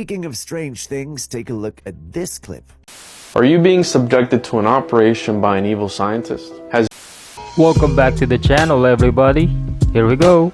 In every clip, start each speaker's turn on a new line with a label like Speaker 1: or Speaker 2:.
Speaker 1: Speaking of strange things, take a look at this clip.
Speaker 2: Are you being subjected to an operation by an evil scientist?
Speaker 3: Welcome back to the channel, everybody. Here we go.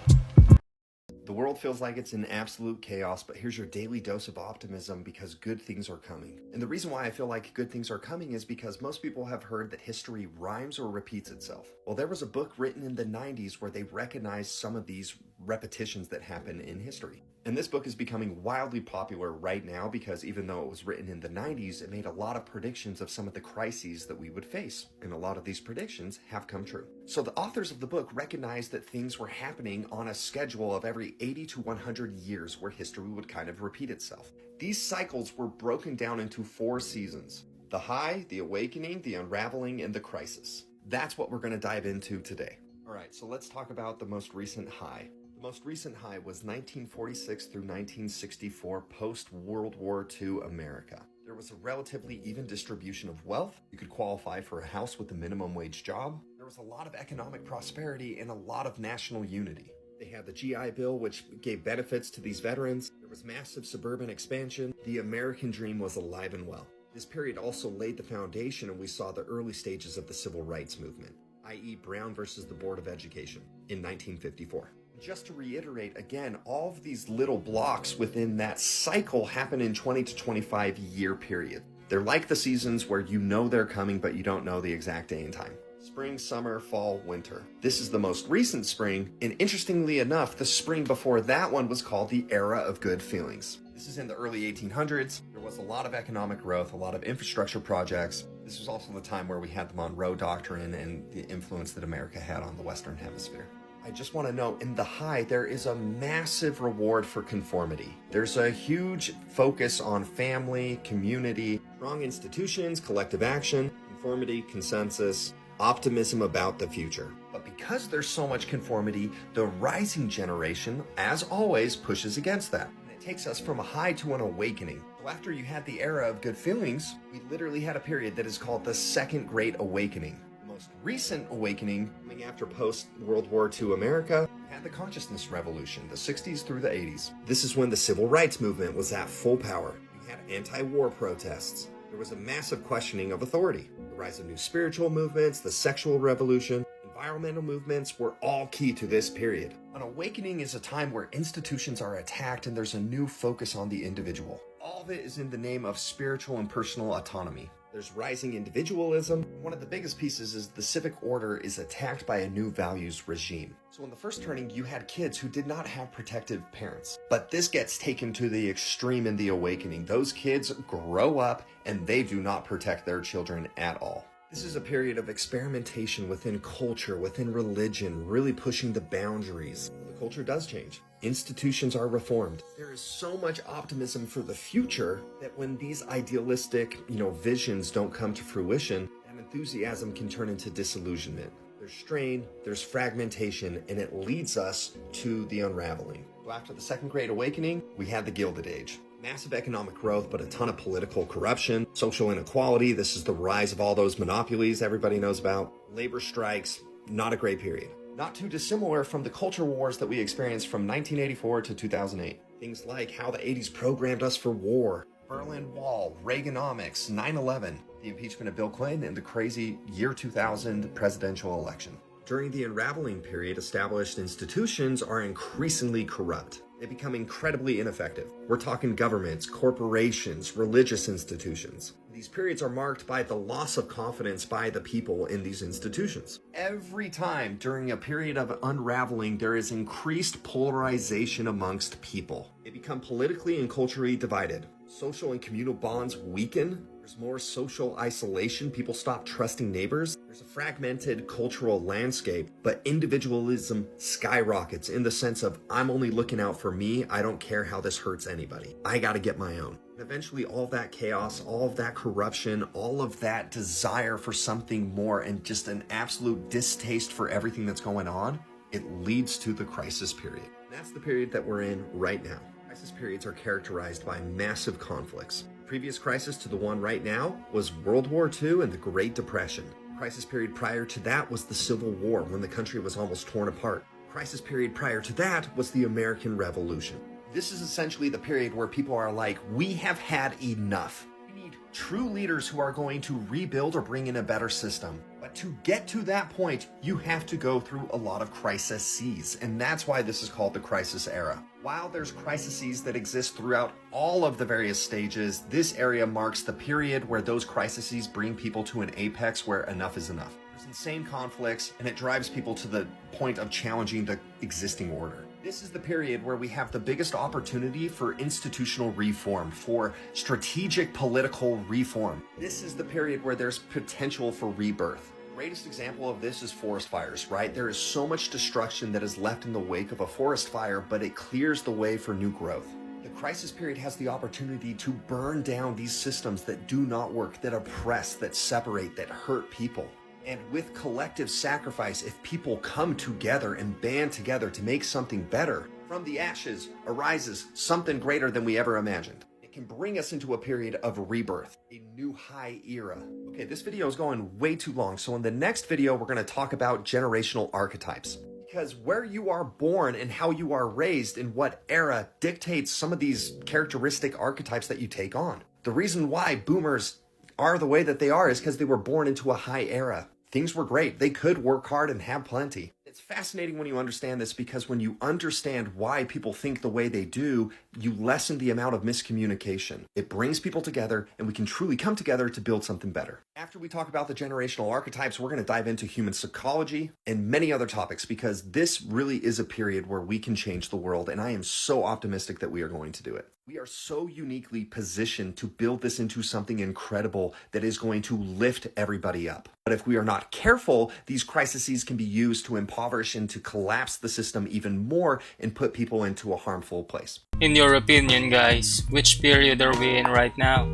Speaker 4: The world feels like it's in absolute chaos, but here's your daily dose of optimism because good things are coming. And the reason why I feel like good things are coming is because most people have heard that history rhymes or repeats itself. Well, there was a book written in the 90s where they recognized some of these repetitions that happen in history. And this book is becoming wildly popular right now because even though it was written in the 90s, it made a lot of predictions of some of the crises that we would face. And a lot of these predictions have come true. So the authors of the book recognized that things were happening on a schedule of every 80 to 100 years where history would kind of repeat itself. These cycles were broken down into 4 seasons: the high, the awakening, the unraveling, and the crisis. That's what we're going to dive into today. All right, so let's talk about the most recent high. The most recent high was 1946 through 1964 post-World War II America. There was a relatively even distribution of wealth. You could qualify for a house with a minimum wage job. There was a lot of economic prosperity and a lot of national unity. They had the GI Bill, which gave benefits to these veterans. There was massive suburban expansion. The American dream was alive and well. This period also laid the foundation, and we saw the early stages of the civil rights movement, i.e. Brown versus the Board of Education in 1954. Just to reiterate again, all of these little blocks within that cycle happen in 20 to 25 year period. They're like the seasons where you know they're coming, but you don't know the exact day and time. Spring, summer, fall, winter. This is the most recent spring, and interestingly enough, the spring before that one was called the Era of Good Feelings. This is in the early 1800s. There was a lot of economic growth, a lot of infrastructure projects. This was also the time where we had the Monroe Doctrine and the influence that America had on the Western Hemisphere. I just want to note, in the high, there is a massive reward for conformity. There's a huge focus on family, community, strong institutions, collective action, conformity, consensus, optimism about the future. But because there's so much conformity, the rising generation, as always, pushes against that. And it takes us from a high to an awakening. So after you had the era of good feelings, we literally had a period that is called the Second Great Awakening. Most recent awakening, coming after post-World War II America, had the consciousness revolution, the 60s through the 80s. This is when the civil rights movement was at full power. You had anti-war protests. There was a massive questioning of authority. The rise of new spiritual movements, the sexual revolution, environmental movements were all key to this period. An awakening is a time where institutions are attacked and there's a new focus on the individual. All of it is in the name of spiritual and personal autonomy. There's rising individualism. One of the biggest pieces is the civic order is attacked by a new values regime. So in the first turning, you had kids who did not have protective parents. But this gets taken to the extreme in the awakening. Those kids grow up and they do not protect their children at all. This is a period of experimentation within culture, within religion, really pushing the boundaries. The culture does change. Institutions are reformed. There is so much optimism for the future that when these idealistic, visions don't come to fruition, that enthusiasm can turn into disillusionment. There's strain, there's fragmentation, and it leads us to the unraveling. So after the Second Great Awakening, we had the Gilded Age. Massive economic growth, but a ton of political corruption, social inequality. This is the rise of all those monopolies everybody knows about. Labor strikes, not a great period. Not too dissimilar from the culture wars that we experienced from 1984 to 2008. Things like how the 80s programmed us for war, Berlin Wall, Reaganomics, 9/11, the impeachment of Bill Clinton, and the crazy year 2000 presidential election. During the unraveling period, established institutions are increasingly corrupt. They become incredibly ineffective. We're talking governments, corporations, religious institutions. These periods are marked by the loss of confidence by the people in these institutions. Every time during a period of unraveling, there is increased polarization amongst people. They become politically and culturally divided. Social and communal bonds weaken. There's more social isolation. People stop trusting neighbors. There's a fragmented cultural landscape, but individualism skyrockets in the sense of, I'm only looking out for me. I don't care how this hurts anybody. I got to get my own. And eventually all of that chaos, all of that corruption, all of that desire for something more and just an absolute distaste for everything that's going on, it leads to the crisis period. And that's the period that we're in right now. Crisis periods are characterized by massive conflicts. The previous crisis to the one right now was World War II and the Great Depression. The crisis period prior to that was the Civil War, when the country was almost torn apart. The crisis period prior to that was the American Revolution. This is essentially the period where people are like, we have had enough. We need true leaders who are going to rebuild or bring in a better system. But to get to that point, you have to go through a lot of crises, and that's why this is called the crisis era. While there's crises that exist throughout all of the various stages, this area marks the period where those crises bring people to an apex where enough is enough. There's insane conflicts, and it drives people to the point of challenging the existing order. This is the period where we have the biggest opportunity for institutional reform, for strategic political reform. This is the period where there's potential for rebirth. The greatest example of this is forest fires, right? There is so much destruction that is left in the wake of a forest fire, but it clears the way for new growth. The crisis period has the opportunity to burn down these systems that do not work, that oppress, that separate, that hurt people. And with collective sacrifice, if people come together and band together to make something better, from the ashes arises something greater than we ever imagined. It can bring us into a period of rebirth, a new high era. Okay, this video is going way too long, so in the next video, we're going to talk about generational archetypes. Because where you are born and how you are raised in what era dictates some of these characteristic archetypes that you take on. The reason why boomers are the way that they are is because they were born into a high era. Things were great. They could work hard and have plenty. It's fascinating when you understand this, because when you understand why people think the way they do, you lessen the amount of miscommunication. It brings people together, and we can truly come together to build something better. After we talk about the generational archetypes, we're going to dive into human psychology and many other topics, because this really is a period where we can change the world, and I am so optimistic that we are going to do it. We are so uniquely positioned to build this into something incredible that is going to lift everybody up. But if we are not careful, these crises can be used to impoverish and to collapse the system even more and put people into a harmful place.
Speaker 3: In your opinion, guys, which period are we in right now?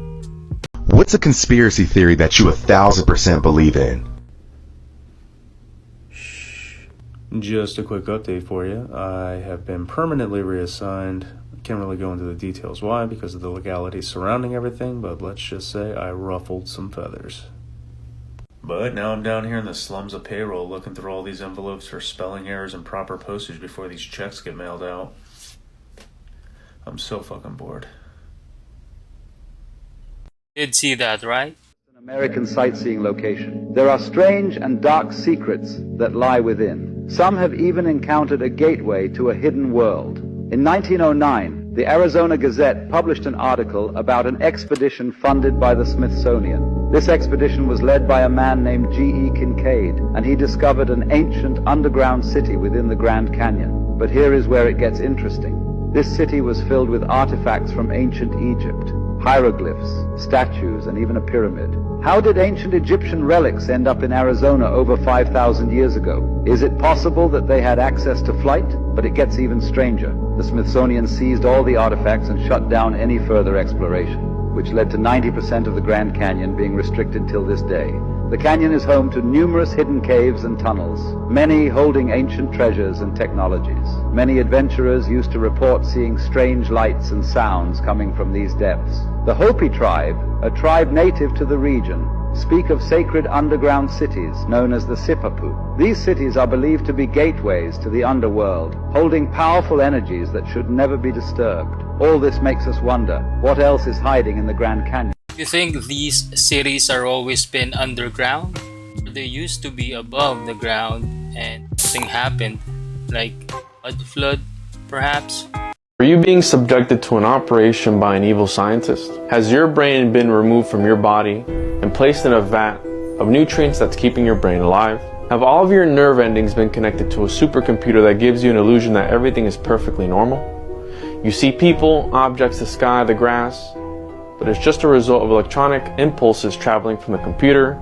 Speaker 5: What's a conspiracy theory that you 1000% believe in?
Speaker 6: Just a quick update for you. I have been permanently reassigned. Can't really go into the details why, because of the legalities surrounding everything, but let's just say I ruffled some feathers. But now I'm down here in the slums of payroll looking through all these envelopes for spelling errors and proper postage before these checks get mailed out. I'm so fucking bored.
Speaker 3: Did see that, right?
Speaker 7: An American sightseeing location. There are strange and dark secrets that lie within. Some have even encountered a gateway to a hidden world. In 1909, the Arizona Gazette published an article about an expedition funded by the Smithsonian. This expedition was led by a man named G.E. Kincaid, and he discovered an ancient underground city within the Grand Canyon. But here is where it gets interesting. This city was filled with artifacts from ancient Egypt, hieroglyphs, statues, and even a pyramid. How did ancient Egyptian relics end up in Arizona over 5,000 years ago? Is it possible that they had access to flight? But it gets even stranger. The Smithsonian seized all the artifacts and shut down any further exploration, which led to 90% of the Grand Canyon being restricted till this day. The canyon is home to numerous hidden caves and tunnels, many holding ancient treasures and technologies. Many adventurers used to report seeing strange lights and sounds coming from these depths. The Hopi tribe, a tribe native to the region, speak of sacred underground cities known as the Sipapu. These cities are believed to be gateways to the underworld, holding powerful energies that should never be disturbed. All this makes us wonder, what else is hiding in the Grand Canyon?
Speaker 3: You think these cities are always been underground? Or they used to be above the ground and something happened, like a flood, perhaps?
Speaker 2: Are you being subjected to an operation by an evil scientist? Has your brain been removed from your body and placed in a vat of nutrients that's keeping your brain alive? Have all of your nerve endings been connected to a supercomputer that gives you an illusion that everything is perfectly normal? You see people, objects, the sky, the grass, but it's just a result of electronic impulses traveling from the computer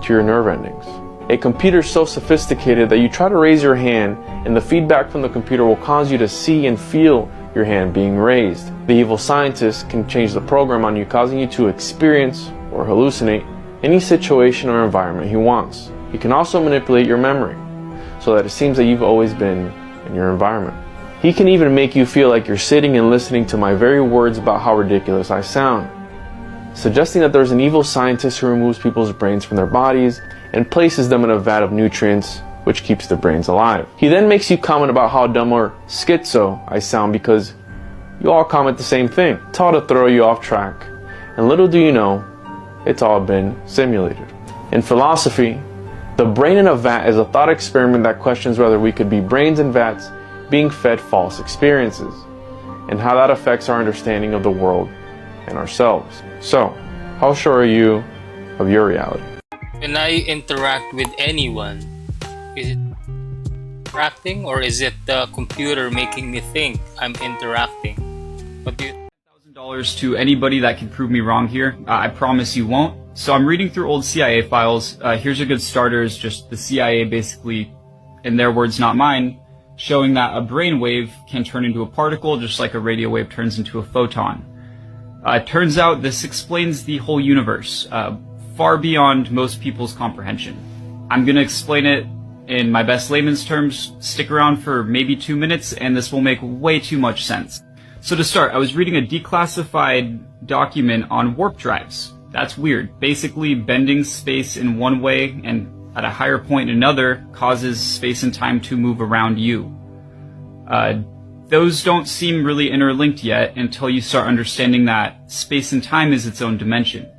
Speaker 2: to your nerve endings. A computer so sophisticated that you try to raise your hand and the feedback from the computer will cause you to see and feel your hand being raised. The evil scientist can change the program on you, causing you to experience or hallucinate any situation or environment he wants. He can also manipulate your memory so that it seems that you've always been in your environment. He can even make you feel like you're sitting and listening to my very words about how ridiculous I sound, suggesting that there's an evil scientist who removes people's brains from their bodies and places them in a vat of nutrients which keeps their brains alive. He then makes you comment about how dumb or schizo I sound because you all comment the same thing. It's all to throw you off track. And little do you know, it's all been simulated. In philosophy, the brain in a vat is a thought experiment that questions whether we could be brains in vats being fed false experiences, and how that affects our understanding of the world and ourselves. So, how sure are you of your reality?
Speaker 3: When I interact with anyone, is it interacting or is it the computer making me think I'm interacting? What do you
Speaker 8: $1,000 to anybody that can prove me wrong here. I promise you won't. So I'm reading through old CIA files. Here's a good starter, is just the CIA basically, in their words, not mine, showing that a brainwave can turn into a particle just like a radio wave turns into a photon. Turns out this explains the whole universe, far beyond most people's comprehension. I'm going to explain it in my best layman's terms. Stick around for maybe 2 minutes and this will make way too much sense. So to start, I was reading a declassified document on warp drives. That's weird. Basically, bending space in one way and at a higher point in another causes space and time to move around you. Those don't seem really interlinked yet until you start understanding that space and time is its own dimension.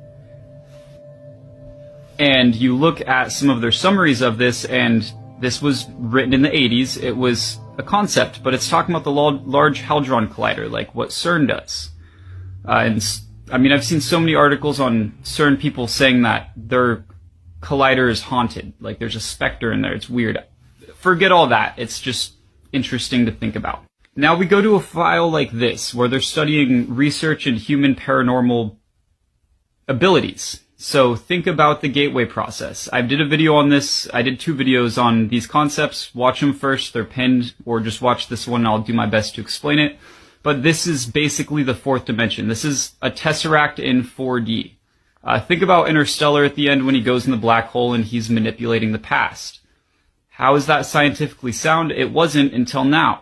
Speaker 8: And you look at some of their summaries of this, and this was written in the 80s. It was a concept, but it's talking about the Large Hadron Collider, like what CERN does. I mean, I've seen so many articles on CERN people saying that their collider is haunted, like there's a specter in there. It's weird. Forget all that. It's just interesting to think about. Now we go to a file like this, where they're studying research in human paranormal abilities. So think about the gateway process. I did a video on this. I did 2 videos on these concepts. Watch them first. They're pinned, or just watch this one and I'll do my best to explain it. But this is basically the 4th dimension. This is a tesseract in 4D. Think about Interstellar at the end when he goes in the black hole and he's manipulating the past. How is that scientifically sound? It wasn't until now.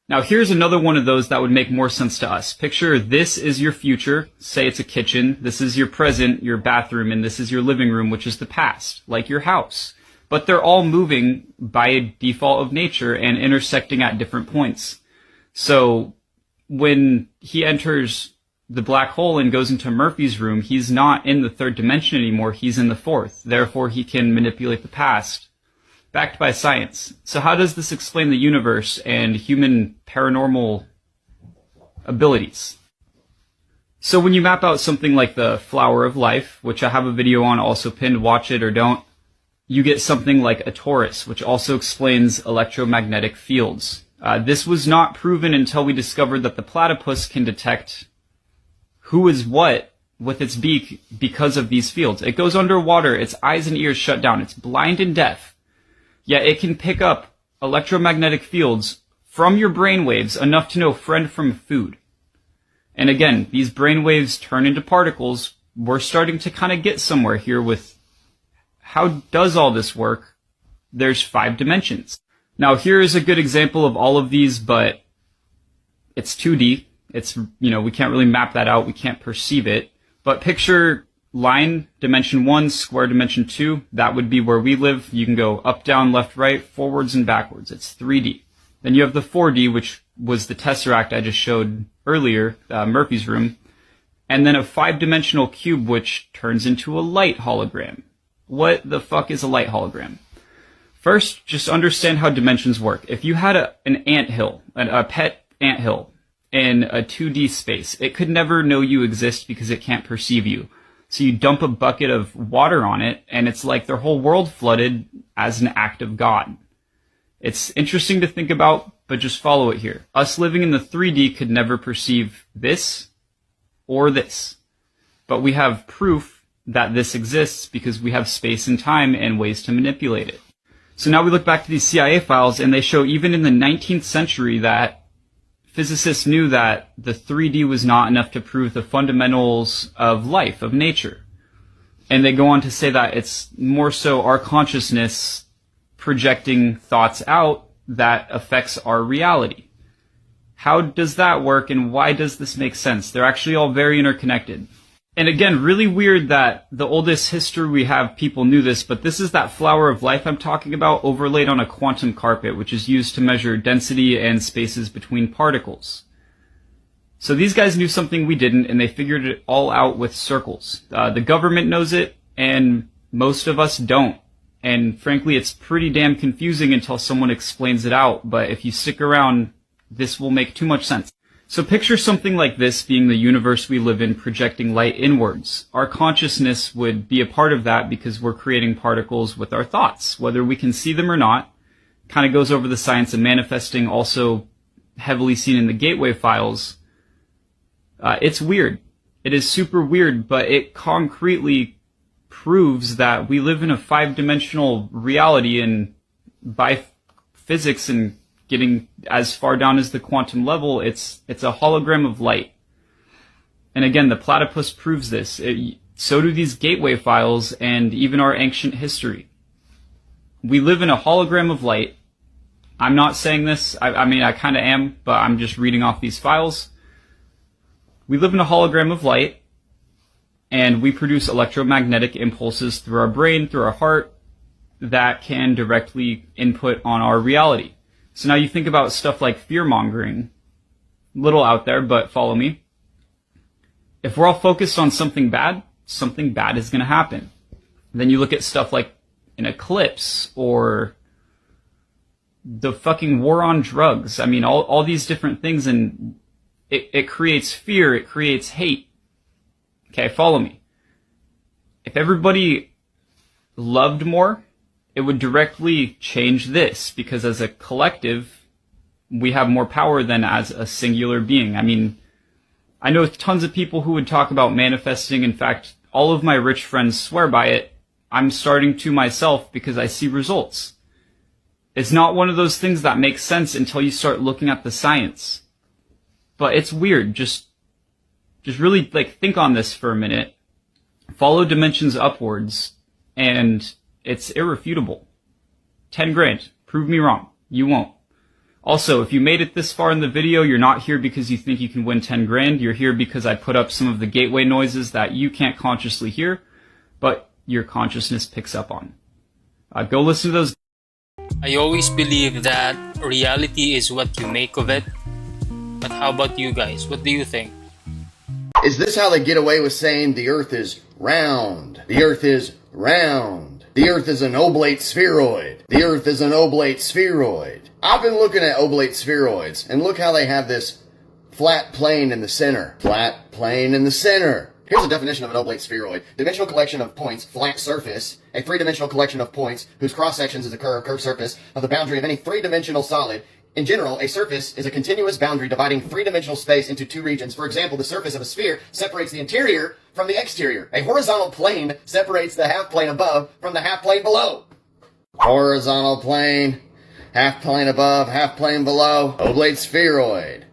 Speaker 8: Now here's another one of those that would make more sense to us. Picture this is your future. Say it's a kitchen. This is your present, your bathroom, and this is your living room, which is the past, like your house. But they're all moving by default of nature and intersecting at different points. So when he enters the black hole and goes into Murphy's room, he's not in the 3rd dimension anymore, he's in the 4th. Therefore, he can manipulate the past, backed by science. So how does this explain the universe and human paranormal abilities? So when you map out something like the flower of life, which I have a video on also pinned, watch it or don't, you get something like a torus, which also explains electromagnetic fields. This was not proven until we discovered that the platypus can detect who is what with its beak because of these fields. It goes underwater, its eyes and ears shut down, it's blind and deaf, yet it can pick up electromagnetic fields from your brainwaves enough to know friend from food. And again, these brainwaves turn into particles. We're starting to kind of get somewhere here with how does all this work? There's 5 dimensions. Now here is a good example of all of these, but it's 2D. It's, we can't really map that out. We can't perceive it. But picture line, dimension 1, square, dimension 2. That would be where we live. You can go up, down, left, right, forwards, and backwards. It's 3D. Then you have the 4D, which was the tesseract I just showed earlier, Murphy's room. And then a 5-dimensional cube, which turns into a light hologram. What the fuck is a light hologram? First, just understand how dimensions work. If you had an anthill, a pet anthill, in a 2D space, it could never know you exist because it can't perceive you. So you dump a bucket of water on it, and it's like their whole world flooded as an act of God. It's interesting to think about, but just follow it here. Us living in the 3D could never perceive this or this. But we have proof that this exists because we have space and time and ways to manipulate it. So now we look back to these CIA files, and they show even in the 19th century that physicists knew that the 3D was not enough to prove the fundamentals of life, of nature. And they go on to say that it's more so our consciousness projecting thoughts out that affects our reality. How does that work, and why does this make sense? They're actually all very interconnected. And again, really weird that the oldest history we have, people knew this, but this is that flower of life I'm talking about overlaid on a quantum carpet, which is used to measure density and spaces between particles. So these guys knew something we didn't, and they figured it all out with circles. The government knows it, and most of us don't. And frankly, it's pretty damn confusing until someone explains it out, but if you stick around, this will make too much sense. So picture something like this being the universe we live in, projecting light inwards. Our consciousness would be a part of that because we're creating particles with our thoughts, whether we can see them or not. Kind of goes over the science of manifesting, also heavily seen in the Gateway files. It's weird. It is super weird, but it concretely proves that we live in a 5-dimensional reality, and by physics and getting as far down as the quantum level, it's a hologram of light. And again, the platypus proves this. So do these Gateway files and even our ancient history. We live in a hologram of light. I'm not saying this. I mean, I kind of am, but I'm just reading off these files. We live in a hologram of light, and we produce electromagnetic impulses through our brain, through our heart, that can directly input on our reality. So now you think about stuff like fear-mongering. Little out there, but follow me. If we're all focused on something bad is going to happen. Then you look at stuff like an eclipse or the fucking war on drugs. I mean, all these different things, and it creates fear, it creates hate. Okay, follow me. If everybody loved more, it would directly change this, because as a collective, we have more power than as a singular being. I mean, I know tons of people who would talk about manifesting. In fact, all of my rich friends swear by it. I'm starting to myself because I see results. It's not one of those things that makes sense until you start looking at the science. But it's weird. Just really think on this for a minute. Follow dimensions upwards, and it's irrefutable. 10 grand. Prove me wrong. You won't. Also, if you made it this far in the video, you're not here because you think you can win 10 grand. You're here because I put up some of the gateway noises that you can't consciously hear, but your consciousness picks up on. Go listen to those.
Speaker 3: I always believe that reality is what you make of it. But how about you guys? What do you think?
Speaker 9: Is this how they get away with saying the Earth is round? The Earth is round. The Earth is an oblate spheroid. The Earth is an oblate spheroid. I've been looking at oblate spheroids, and look how they have this flat plane in the center. Flat plane in the center. Here's a definition of an oblate spheroid. Dimensional collection of points, flat surface. A three-dimensional collection of points whose cross-sections is a curved surface of the boundary of any three-dimensional solid. In general, a surface is a continuous boundary dividing three-dimensional space into two regions. For example, the surface of a sphere separates the interior from the exterior. A horizontal plane separates the half plane above from the half plane below. Horizontal plane, half plane above, half plane below. Oblate spheroid.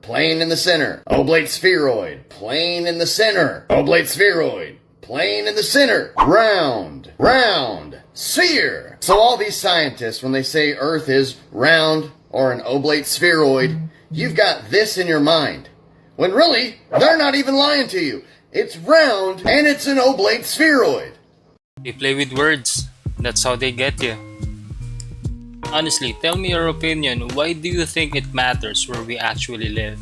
Speaker 9: Plane in the center. Oblate spheroid. Plane in the center. Oblate spheroid. Plane in the center. Round. Round. Sphere. So all these scientists, when they say Earth is round or an oblate spheroid, you've got this in your mind. When really, they're not even lying to you. It's round and it's an oblate spheroid.
Speaker 3: They play with words. That's how they get you. Honestly, tell me your opinion. Why do you think it matters where we actually live?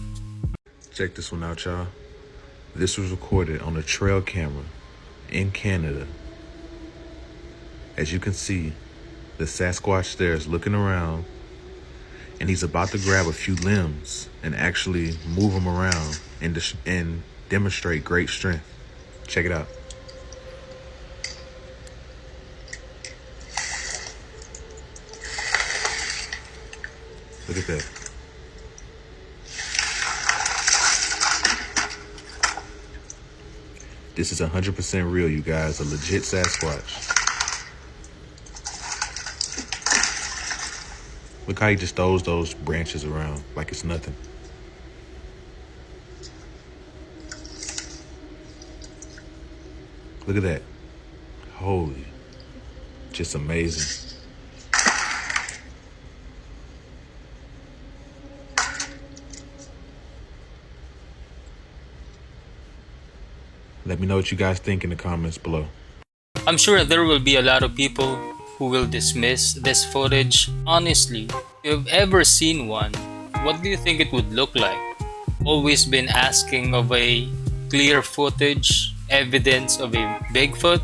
Speaker 10: Check this one out, y'all. This was recorded on a trail camera in Canada. As you can see, the Sasquatch there is looking around, and he's about to grab a few limbs and actually move them around and demonstrate great strength. Check it out. Look at that. This is 100% real, you guys. A legit Sasquatch. Look how he just throws those branches around like it's nothing. Look at that. Holy. Just amazing. Let me know what you guys think in the comments below.
Speaker 3: I'm sure there will be a lot of people who will dismiss this footage. Honestly, if you've ever seen one, what do you think it would look like? always been asking of a clear footage, evidence of a Bigfoot,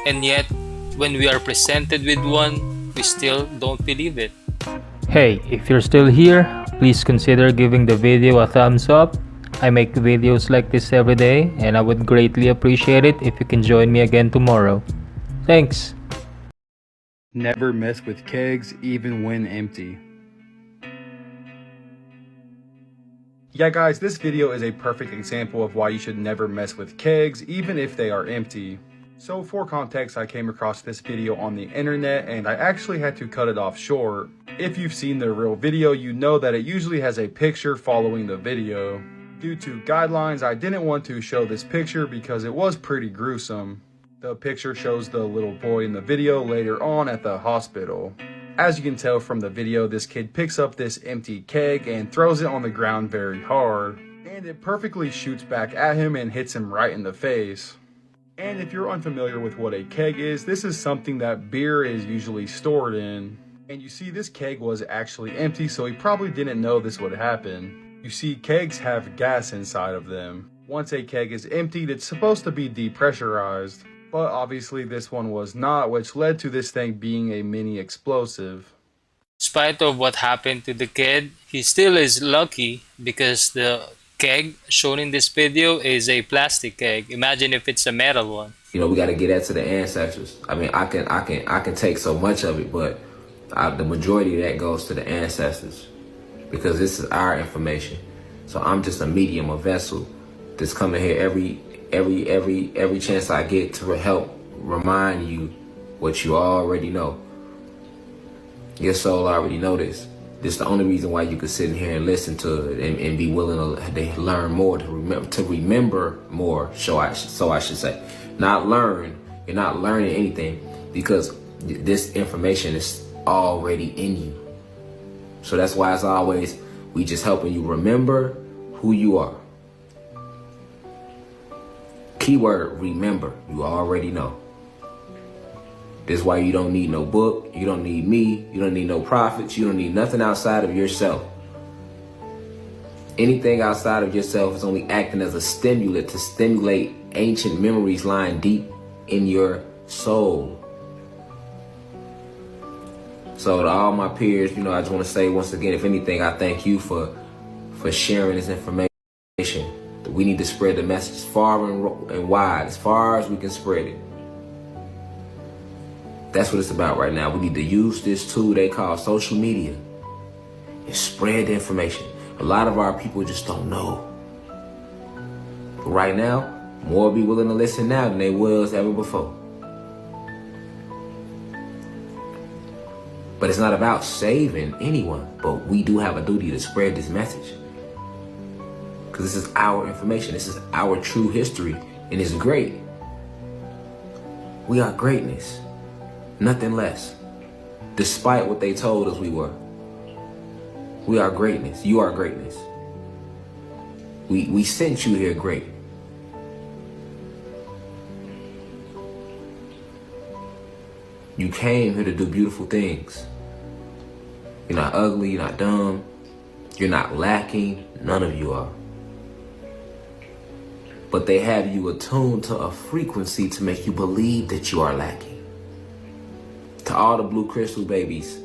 Speaker 3: and yet when we are presented with one, we still don't believe it. Hey, if you're still here, please consider giving the video a thumbs up. I make videos like this every day, and I would greatly appreciate it if you can join me again tomorrow. Thanks!
Speaker 11: Never mess with kegs, even when empty. Yeah guys, this video is a perfect example of why you should never mess with kegs, even if they are empty. So for context, I came across this video on the internet and I actually had to cut it off short. If you've seen the real video, you know that it usually has a picture following the video. Due to guidelines, I didn't want to show this picture because it was pretty gruesome. The picture shows the little boy in the video later on at the hospital. As you can tell from the video, this kid picks up this empty keg and throws it on the ground very hard. And it perfectly shoots back at him and hits him right in the face. And if you're unfamiliar with what a keg is, this is something that beer is usually stored in. And you see this keg was actually empty, so he probably didn't know this would happen. You see, kegs have gas inside of them. Once a keg is emptied, it's supposed to be depressurized. But obviously this one was not, which led to this thing being a mini explosive.
Speaker 3: In spite of what happened to the kid, he still is lucky because the keg shown in this video is a plastic keg. Imagine if it's a metal one.
Speaker 12: You know, we got to get that to the ancestors. I mean, I can take so much of it, but the majority of that goes to the ancestors because this is our information. So I'm just a medium, a vessel that's coming here every chance I get to help remind you what you already know. Your soul already know this. This is the only reason why you could sit in here and listen to it and be willing to learn more, to remember more, so I should say. Not learn, you're not learning anything because this information is already in you. So that's why, as always, we just helping you remember who you are. Keyword, remember, you already know. This is why you don't need no book, you don't need me, you don't need no prophets, you don't need nothing outside of yourself. Anything outside of yourself is only acting as a stimulant to stimulate ancient memories lying deep in your soul. So to all my peers, you know, I just want to say once again, if anything, I thank you for sharing this information. We need to spread the message far and wide, as far as we can spread it. That's what it's about right now. We need to use this tool they call social media and spread the information. A lot of our people just don't know. But right now, more be willing to listen now than they was ever before. But it's not about saving anyone, but we do have a duty to spread this message. Because this is our information. This is our true history, and it's great. We are greatness. Nothing less. Despite what they told us we were. We are greatness. You are greatness. We sent you here great. You came here to do beautiful things. You're not ugly, you're not dumb, you're not lacking, none of you are. But they have you attuned to a frequency to make you believe that you are lacking. To all the blue crystal babies,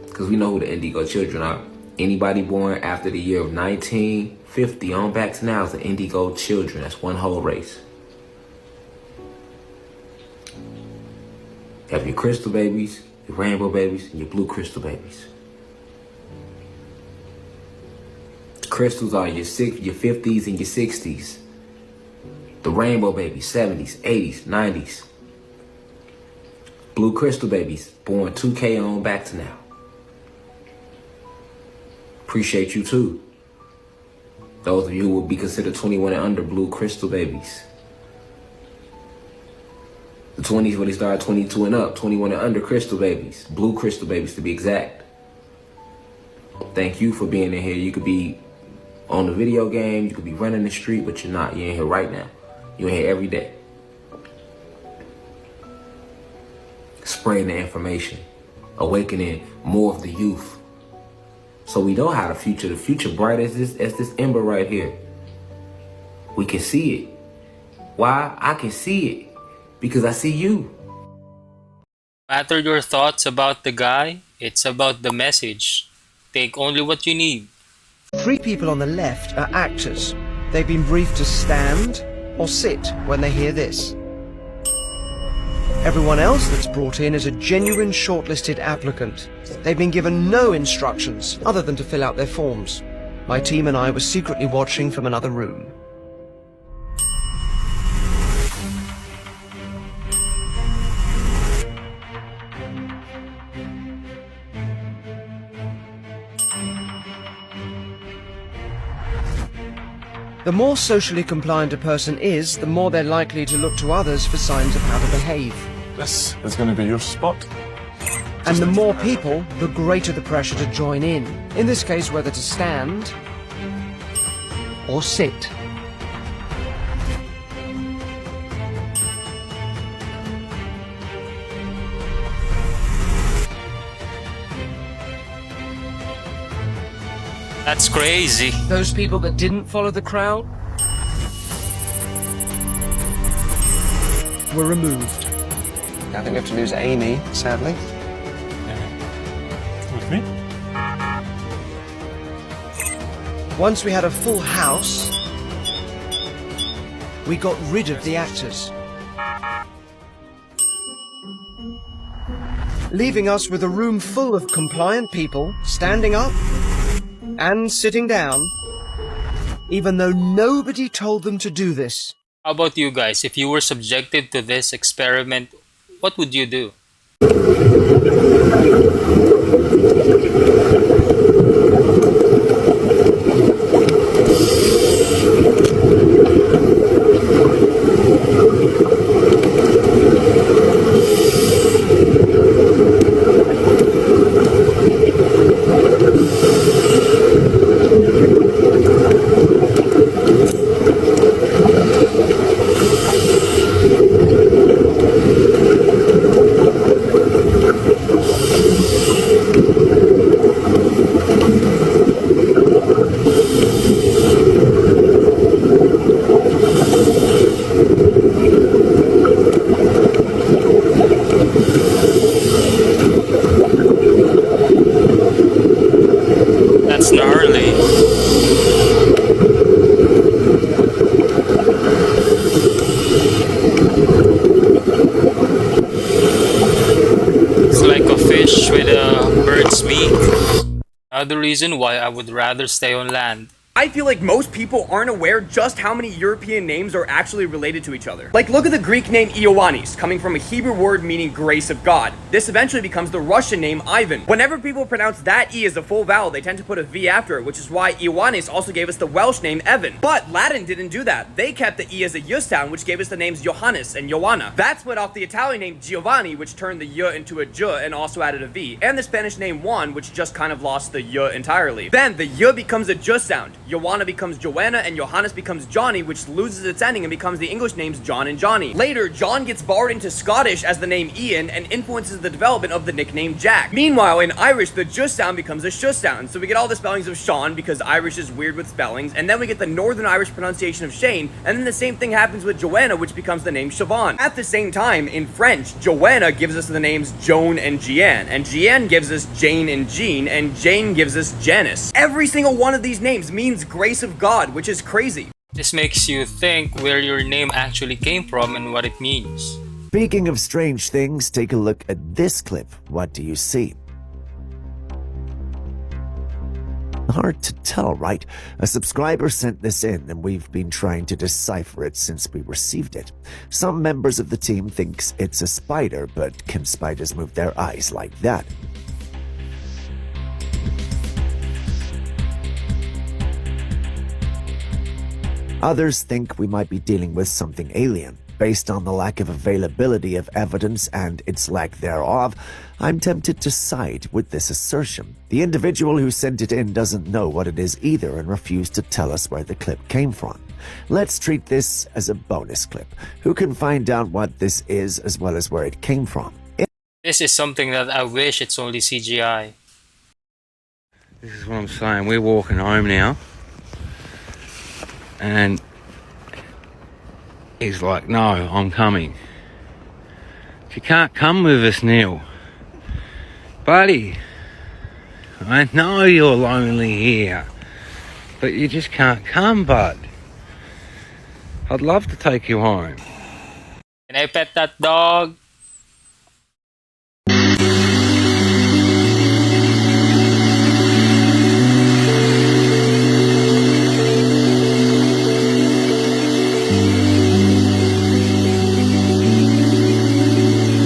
Speaker 12: because we know who the indigo children are. Anybody born after the year of 1950 on back to now is the indigo children. That's one whole race. You have your crystal babies, your rainbow babies, and your blue crystal babies. Crystals are your 50s and your 60s. The rainbow babies, 70s, 80s, 90s. Blue crystal babies, born 2K on back to now. Appreciate you too. Those of you who will be considered 21 and under, blue crystal babies. The 20s when they start 22 and up, 21 and under crystal babies. Blue crystal babies to be exact. Thank you for being in here. You could be on the video game, you could be running the street, but you're not. You're in here right now. You're in here every day. Spreading the information. Awakening more of the youth. So we know how the future bright as this ember right here. We can see it. Why? I can see it. Because I see you.
Speaker 3: No matter your thoughts about the guy, it's about the message. Take only what you need.
Speaker 13: Three people on the left are actors. They've been briefed to stand or sit when they hear this. Everyone else that's brought in is a genuine shortlisted applicant. They've been given no instructions other than to fill out their forms. My team and I were secretly watching from another room. The more socially compliant a person is, the more they're likely to look to others for signs of how to behave.
Speaker 14: This is going to be your spot.
Speaker 13: And the more people, the greater the pressure to join in. In this case, whether to stand or sit.
Speaker 3: That's crazy.
Speaker 13: Those people that didn't follow the crowd were removed. I think we have to lose Amy, sadly.
Speaker 14: With me?
Speaker 13: Once we had a full house, we got rid of the actors, leaving us with a room full of compliant people standing up and sitting down, even though nobody told them to do this.
Speaker 3: How about you guys? If you were subjected to this experiment, what would you do? That's gnarly. It's like a fish with a bird's beak. Another reason why I would rather stay on land.
Speaker 15: I feel like most people aren't aware just how many European names are actually related to each other. Like, look at the Greek name Ioannis, coming from a Hebrew word meaning grace of God. This eventually becomes the Russian name Ivan. Whenever people pronounce that E as a full vowel, they tend to put a V after it, which is why Ioannis also gave us the Welsh name Evan. But Latin didn't do that. They kept the E as a Y sound, which gave us the names Johannes and Joanna. That split off the Italian name Giovanni, which turned the Y into a J and also added a V, and the Spanish name Juan, which just kind of lost the Y entirely. Then the Y becomes a J sound. Joanna becomes Joanna, and Johannes becomes Johnny, which loses its ending and becomes the English names John and Johnny. Later, John gets borrowed into Scottish as the name Ian and influences the development of the nickname Jack. Meanwhile, in Irish, the J sound becomes a Sh sound, so we get all the spellings of Sean because Irish is weird with spellings, and then we get the Northern Irish pronunciation of Shane, and then the same thing happens with Joanna, which becomes the name Siobhan. At the same time, in French, Joanna gives us the names Joan and Jeanne, and Jeanne gives us Jane and Jean, and Jane gives us Janice. Every single one of these names means grace of God, which is crazy.
Speaker 3: This makes you think where your name actually came from and what it means.
Speaker 1: Speaking of strange things, take a look at this clip. What do you see? Hard to tell, right? A subscriber sent this in and we've been trying to decipher it since we received it. Some members of the team thinks it's a spider, but can spiders move their eyes like that? Others think we might be dealing with something alien. Based on the lack of availability of evidence and its lack thereof, I'm tempted to side with this assertion. The individual who sent it in doesn't know what it is either and refused to tell us where the clip came from. Let's treat this as a bonus clip. Who can find out what this is as well as where it came from?
Speaker 3: This is something that I wish it's only CGI.
Speaker 16: This is what I'm saying. We're walking home now. And he's like, no, I'm coming. You can't come with us, Neil. Buddy, I know you're lonely here, but you just can't come, bud. I'd love to take you home.
Speaker 3: Can I pet that dog?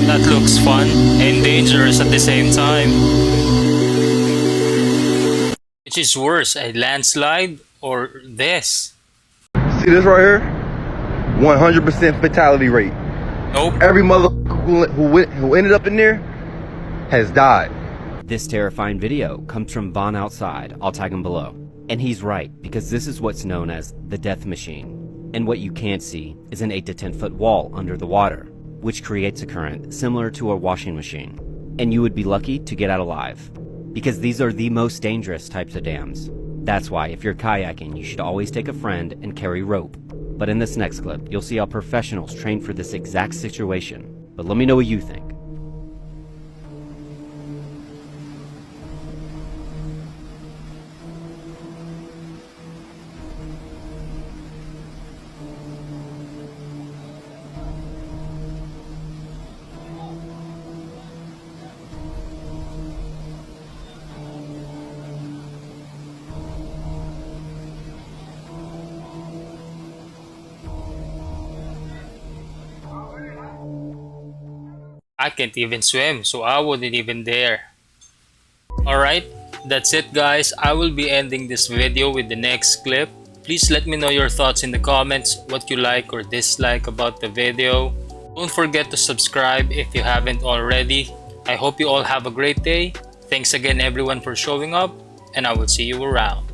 Speaker 3: That looks fun and dangerous at the same time. Which is worse, a landslide or this?
Speaker 17: See this right here? 100% fatality rate.
Speaker 3: Nope.
Speaker 17: Every mother who ended up in there has died.
Speaker 18: This terrifying video comes from Von Outside. I'll tag him below. And he's right, because this is what's known as the death machine. And what you can't see is an 8 to 10 foot wall under the water, which creates a current similar to a washing machine. And you would be lucky to get out alive, because these are the most dangerous types of dams. That's why if you're kayaking, you should always take a friend and carry rope. But in this next clip, you'll see how professionals train for this exact situation. But let me know what you think.
Speaker 3: I can't even swim, so I wouldn't even dare. Alright, that's it guys. I will be ending this video with the next clip. Please let me know your thoughts in the comments, what you like or dislike about the video. Don't forget to subscribe if you haven't already. I hope you all have a great day. Thanks again everyone for showing up, and I will see you around.